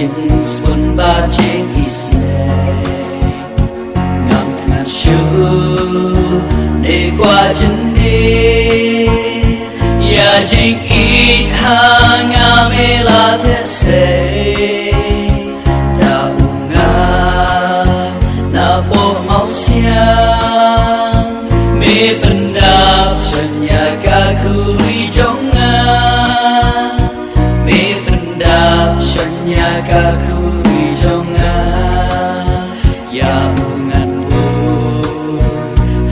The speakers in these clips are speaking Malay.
jeans pun bajing isai ngam tengah shu ne qua jendi ya jing i hang amela these ta unga na po mau siang me pendap senyaga kuri jonga me pendap senyaga kuri jonga ya ungan bu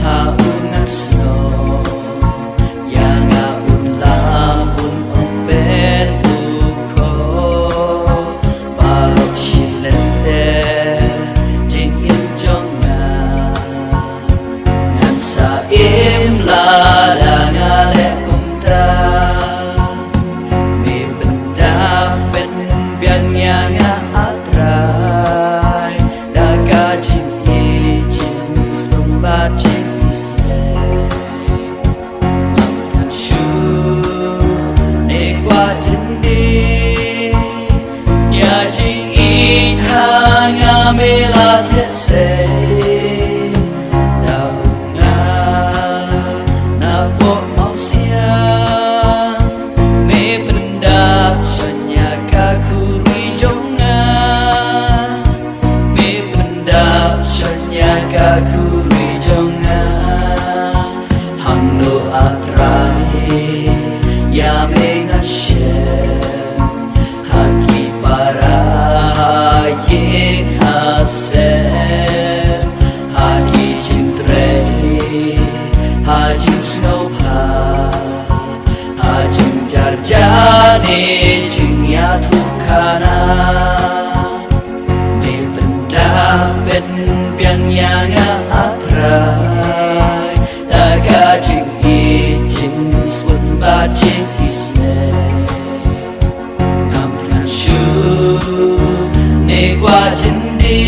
ha ungan snow ya nga unla un ompet buko barok shilete jingin jonga ngan sa im la da nga le kumta me pendap ben bian nga atrai daga jingi jins pembaca ise ngam shu ne kwa jendi ya jing i hang amela these kuri jonga hangno atrai ya mengashem haki para ye hasem haki cintre hajin snow hajin jarjane jinya tukana me pendapen bian yang atrai daga jing i jins pun bajing isai ngam tengah shu ne qua jendi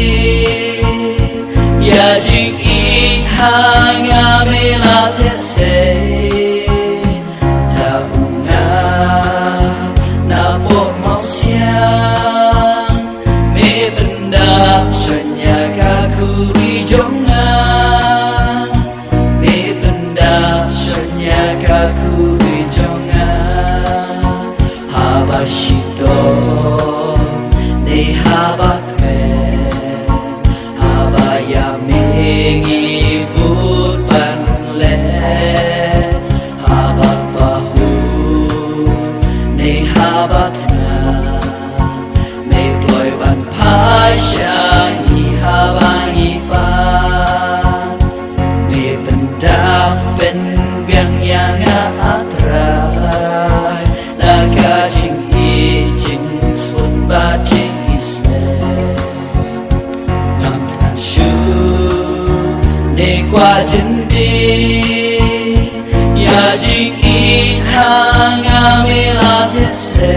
ya jing i hang amela these da unga na po mau siang me pendap senyaga kuri jonga me pendap senyaga kuri jonga habashito ne habakme habaya mengi but panle habak bahu ne habatna me ploy ban pasha habang ipan me pendap ben biang yang atrai naga jing i jins pun bajing isai ngam tengah shu ne qua jendi ya jing i hang amela these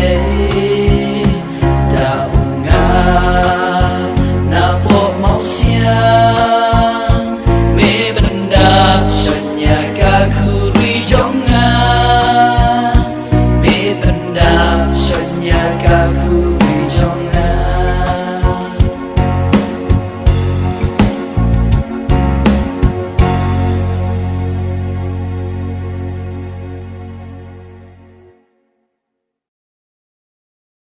da unga na po mau siang me pendap senyaga kuri jonga me pendap senyaga kuri